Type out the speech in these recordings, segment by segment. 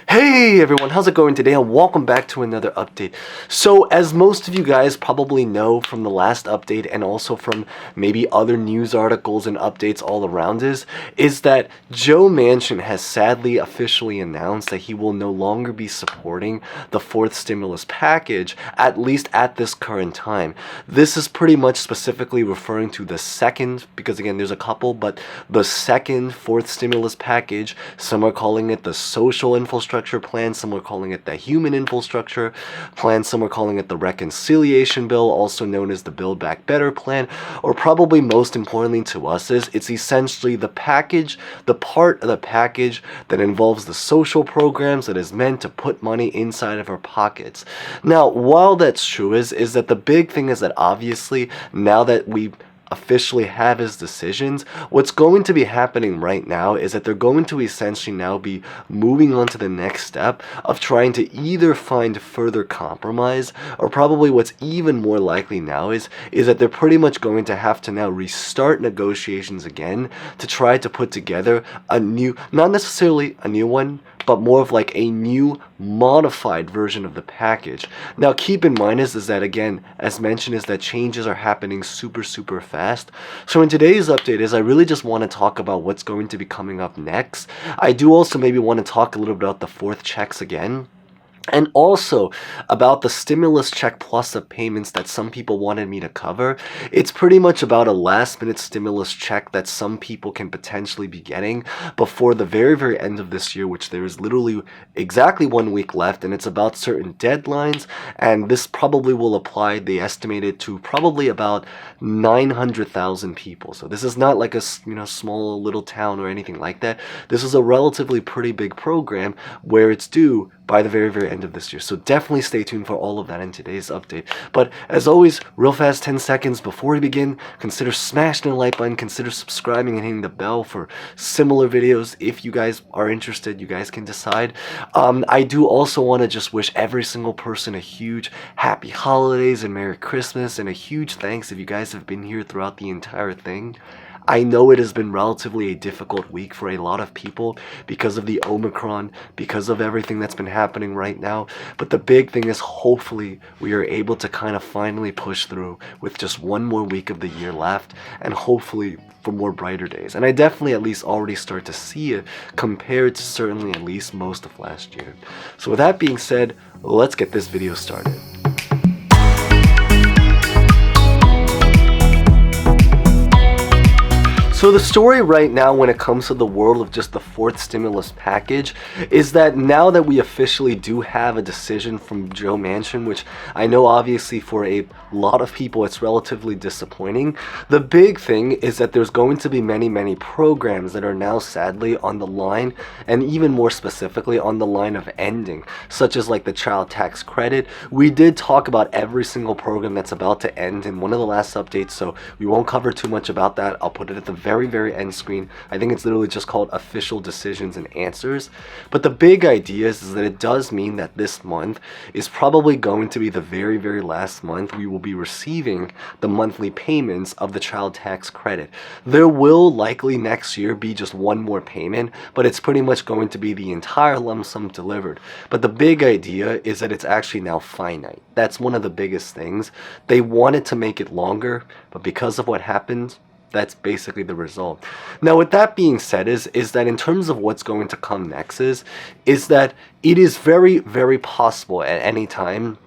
Hey everyone, how's it going today and welcome back to another update. So as most of you guys probably know from the last update and also from maybe other news articles and updates all around is that Joe Manchin has sadly officially announced that he will no longer be supporting the fourth stimulus package, at least at this current time. This is pretty much specifically referring to the second, because again there's a couple, but the second fourth stimulus package. Some are calling it the social infrastructure plan, some are calling it the human infrastructure plan, some are calling it the reconciliation bill, also known as the Build Back Better plan, or probably most importantly to us is it's essentially the package, the part of the package that involves the social programs that is meant to put money inside of our pockets. Now, while that's true, is that the big thing is that obviously now that we officially have his decisions, what's going to be happening right now is that they're going to essentially now be moving on to the next step of trying to either find further compromise, or probably what's even more likely now is that they're pretty much going to have to now restart negotiations again to try to put together a new, not necessarily a new one, but more of like a new modified version of the package. Now keep in mind is that again, as mentioned, is that changes are happening super fast. So in today's update I really just want to talk about what's going to be coming up next. I do also maybe want to talk a little bit about the fourth checks again, and also about the stimulus check plus of payments that some people wanted me to cover. It's pretty much about a last minute stimulus check that some people can potentially be getting before the very end of this year, which there is literally exactly 1 week left, and it's about certain deadlines, and this probably will apply, they estimated, to probably about 900,000 people. So this is not like a small little town or anything like that. This is a relatively pretty big program where it's due by the very end of this year. So definitely stay tuned for all of that in today's update. But as always, real fast, 10 seconds before we begin, consider smashing the like button, consider subscribing and hitting the bell for similar videos. If you guys are interested, you guys can decide. I do also want to just wish every single person a huge happy holidays and Merry Christmas, and a huge thanks if you guys have been here throughout the entire thing. I know it has been relatively a difficult week for a lot of people because of the Omicron, because of everything that's been happening right now. But the big thing is hopefully we are able to kind of finally push through with just one more week of the year left, and hopefully for more brighter days. And I definitely at least already start to see it compared to certainly at least most of last year. So with that being said, let's get this video started. So the story right now when it comes to the world of just the fourth stimulus package is that now that we officially do have a decision from Joe Manchin, which I know obviously for a lot of people it's relatively disappointing, the big thing is that there's going to be many programs that are now sadly on the line, and even more specifically on the line of ending, such as like the child tax credit. We did talk about every single program that's about to end in one of the last updates, so we won't cover too much about that. I'll put it at the very end screen. I think it's literally just called official decisions and answers. But the big idea is that it does mean that this month is probably going to be the very last month we will be receiving the monthly payments of the child tax credit. There will likely next year be just one more payment, but it's pretty much going to be the entire lump sum delivered. But the big idea is that it's actually now finite. That's one of the biggest things. They wanted to make it longer, but because of what happened, that's basically the result. Now, with that being said, is that in terms of what's going to come next is that it is very possible at any time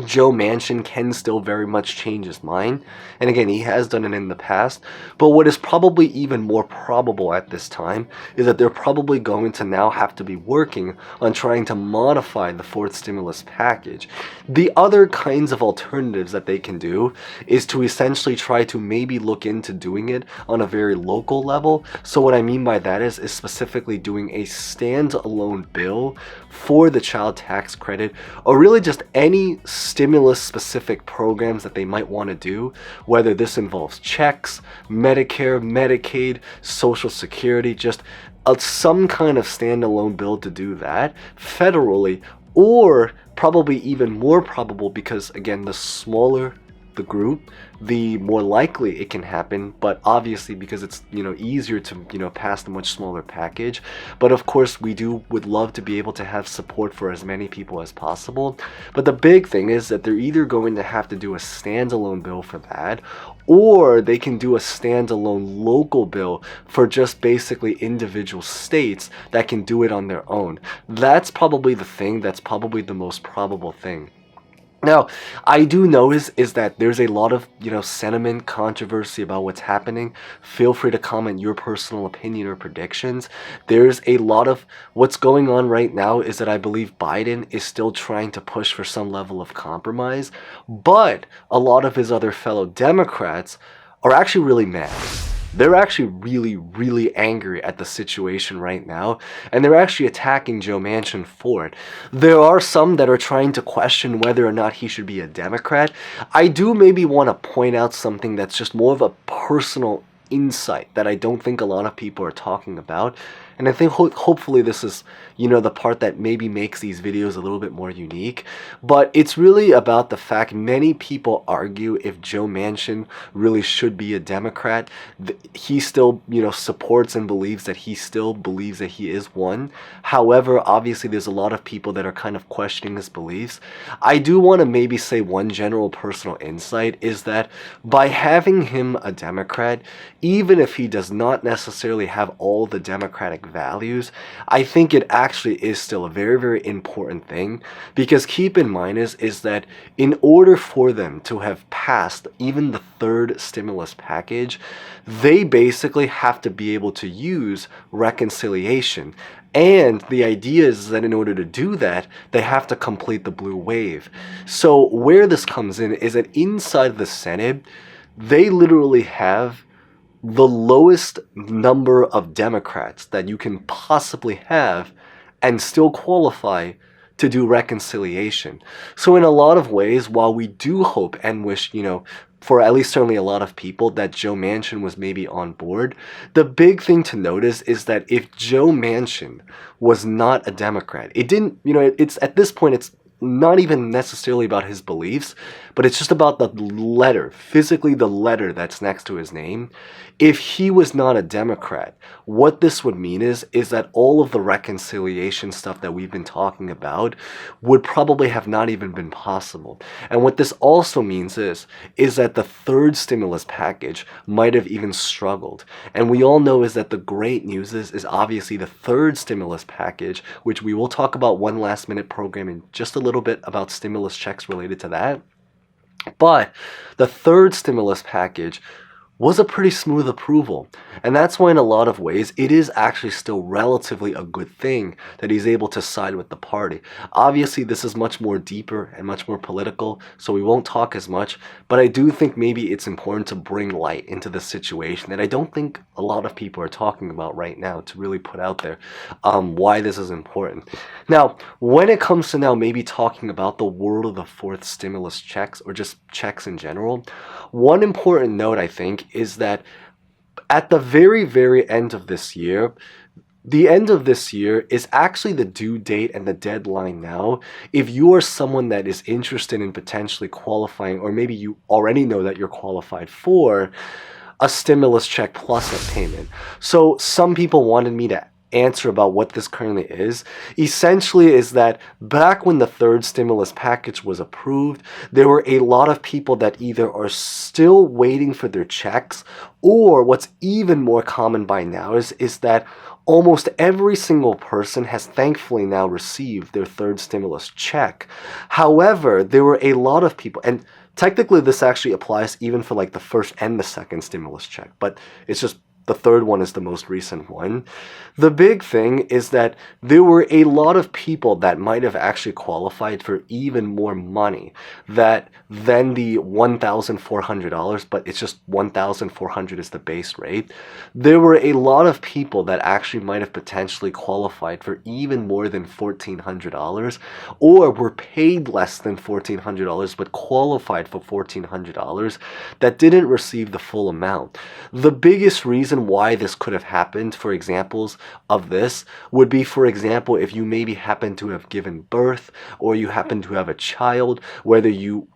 Joe Manchin can still very much change his mind. And again, he has done it in the past. But what is probably even more probable at this time is that they're probably going to now have to be working on trying to modify the fourth stimulus package. The other kinds of alternatives that they can do is to essentially try to maybe look into doing it on a very local level. So what I mean by that is specifically doing a standalone bill for the child tax credit, or really just any stimulus specific programs that they might want to do, whether this involves checks, Medicare, Medicaid, Social Security, just some kind of standalone bill to do that federally, or probably even more probable, because again, the smaller the group, the more likely it can happen. But obviously, because it's, easier to, pass the much smaller package. But of course, would love to be able to have support for as many people as possible. But the big thing is that they're either going to have to do a standalone bill for that, or they can do a standalone local bill for just basically individual states that can do it on their own. That's probably the thing, that's probably the most probable thing. Now, I do notice is that there's a lot of, sentiment, controversy about what's happening. Feel free to comment your personal opinion or predictions. There's a lot of what's going on right now is that I believe Biden is still trying to push for some level of compromise, but a lot of his other fellow Democrats are actually really mad. They're actually really, really angry at the situation right now, and they're actually attacking Joe Manchin for it. There are some that are trying to question whether or not he should be a Democrat. I do maybe want to point out something that's just more of a personal insight that I don't think a lot of people are talking about. And I think hopefully this is, the part that maybe makes these videos a little bit more unique. But it's really about the fact many people argue if Joe Manchin really should be a Democrat. He still, supports and believes that he is one. However, obviously there's a lot of people that are kind of questioning his beliefs. I do want to maybe say one general personal insight is that by having him a Democrat, even if he does not necessarily have all the Democratic values, I think it actually is still a very, very important thing, because keep in mind is that in order for them to have passed even the third stimulus package, they basically have to be able to use reconciliation. And the idea is that in order to do that, they have to complete the blue wave. So where this comes in is that inside the Senate, they literally have the lowest number of Democrats that you can possibly have and still qualify to do reconciliation. So in a lot of ways, while we do hope and wish, for at least certainly a lot of people, that Joe Manchin was maybe on board, the big thing to notice is that if Joe Manchin was not a Democrat, it didn't, it's at this point, it's not even necessarily about his beliefs, but it's just about the letter, physically the letter that's next to his name. If he was not a Democrat, what this would mean is that all of the reconciliation stuff that we've been talking about would probably have not even been possible. And what this also means is that the third stimulus package might have even struggled. And we all know is that the great news is obviously the third stimulus package, which we will talk about one last minute program in just a little bit about stimulus checks related to that. But the third stimulus package was a pretty smooth approval. And that's why in a lot of ways, it is actually still relatively a good thing that he's able to side with the party. Obviously, this is much more deeper and much more political, so we won't talk as much, but I do think maybe it's important to bring light into the situation that I don't think a lot of people are talking about right now, to really put out there why this is important. Now, when it comes to now maybe talking about the world of the fourth stimulus checks, or just checks in general, one important note, I think, is that at the very, very end of this year, the end of this year is actually the due date and the deadline now. If you are someone that is interested in potentially qualifying, or maybe you already know that you're qualified for a stimulus check plus a payment. So some people wanted me to answer about what this currently is. Essentially is that back when the third stimulus package was approved, there were a lot of people that either are still waiting for their checks, or what's even more common by now is that almost every single person has thankfully now received their third stimulus check. However, there were a lot of people, and technically this actually applies even for like the first and the second stimulus check, but it's just the third one is the most recent one. The big thing is that there were a lot of people that might have actually qualified for even more money than the $1,400, but it's just $1,400 is the base rate. There were a lot of people that actually might have potentially qualified for even more than $1,400, or were paid less than $1,400 but qualified for $1,400 that didn't receive the full amount. The biggest reason why this could have happened, for examples of this, would be, for example, if you maybe happen to have given birth, or you happen to have a child, whether you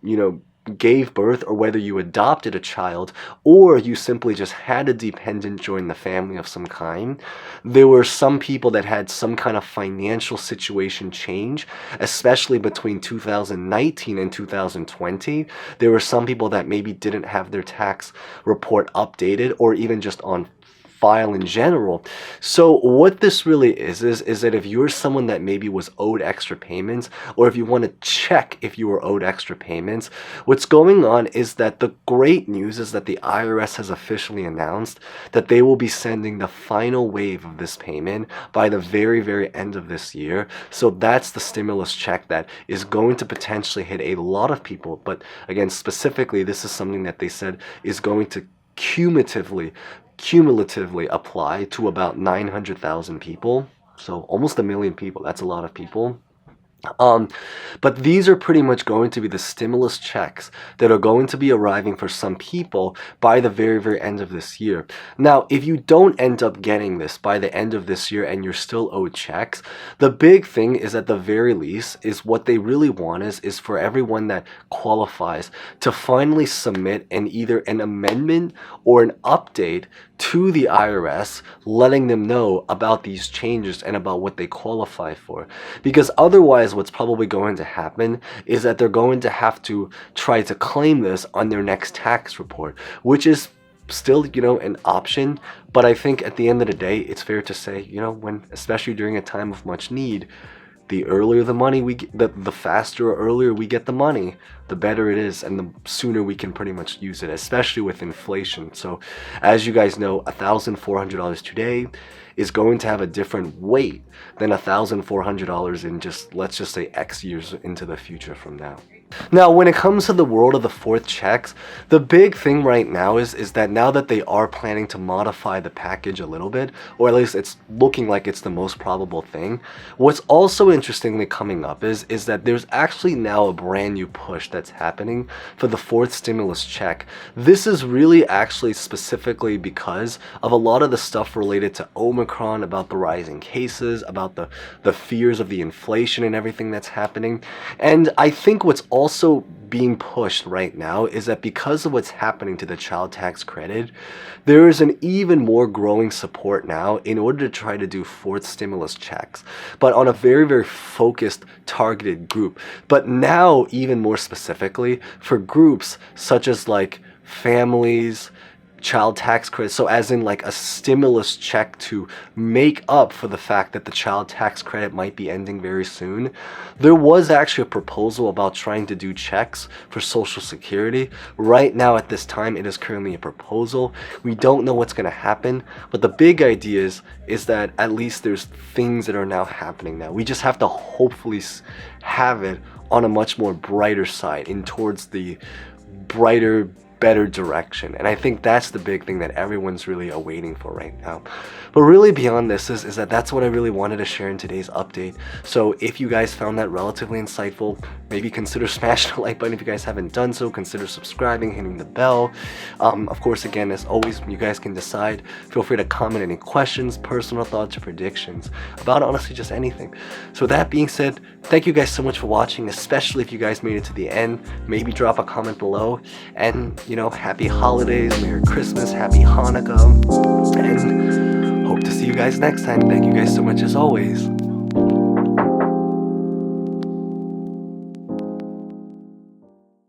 gave birth or whether you adopted a child or you simply just had a dependent join the family of some kind, there were some people that had some kind of financial situation change, especially between 2019 and 2020. There were some people that maybe didn't have their tax report updated or even just on file in general. So what this really is that if you're someone that maybe was owed extra payments, or if you want to check if you were owed extra payments, what's going on is that the great news is that the IRS has officially announced that they will be sending the final wave of this payment by the very, very end of this year. So that's the stimulus check that is going to potentially hit a lot of people. But again, specifically, this is something that they said is going to cumulatively apply to about 900,000 people. So almost 1 million people. That's a lot of people. But these are pretty much going to be the stimulus checks that are going to be arriving for some people by the very, very end of this year. Now, if you don't end up getting this by the end of this year and you're still owed checks, the big thing is at the very least is what they really want is for everyone that qualifies to finally submit either an amendment or an update to the IRS, letting them know about these changes and about what they qualify for. Because otherwise, what's probably going to happen is that they're going to have to try to claim this on their next tax report, which is still, an option. But I think at the end of the day, it's fair to say, when, especially during a time of much need, the earlier the money we get, the faster or earlier we get the money, the better it is, and the sooner we can pretty much use it, especially with inflation. So as you guys know, $1,400 today is going to have a different weight than $1,400 in let's just say X years into the future from now. Now, when it comes to the world of the fourth checks, the big thing right now is that now that they are planning to modify the package a little bit, or at least it's looking like it's the most probable thing, what's also interestingly coming up is that there's actually now a brand new push that's happening for the fourth stimulus check. This is really actually specifically because of a lot of the stuff related to Omicron, about the rising cases, about the fears of the inflation and everything that's happening. And I think what's also being pushed right now is that because of what's happening to the child tax credit, there is an even more growing support now in order to try to do fourth stimulus checks, but on a very, very focused, targeted group. But now, even more specifically, for groups such as like families, child tax credit, so as in like a stimulus check to make up for the fact that the child tax credit might be ending very soon. There was actually a proposal about trying to do checks for Social Security. Right now at this time it is currently a proposal. We don't know what's going to happen, but the big idea is that at least there's things that are now happening now. We just have to hopefully have it on a much more brighter side, in towards the brighter, better direction. And I think that's the big thing that everyone's really awaiting for right now. But really beyond this is that that's what I really wanted to share in today's update. So if you guys found that relatively insightful, maybe consider smashing the like button. If you guys haven't done so, consider subscribing, hitting the bell. Of course, again, as always, you guys can decide. Feel free to comment any questions, personal thoughts, or predictions about honestly just anything. So with that being said, thank you guys so much for watching, especially if you guys made it to the end. Maybe drop a comment below, and happy holidays, Merry Christmas, Happy Hanukkah, and hope to see you guys next time. Thank you guys so much as always.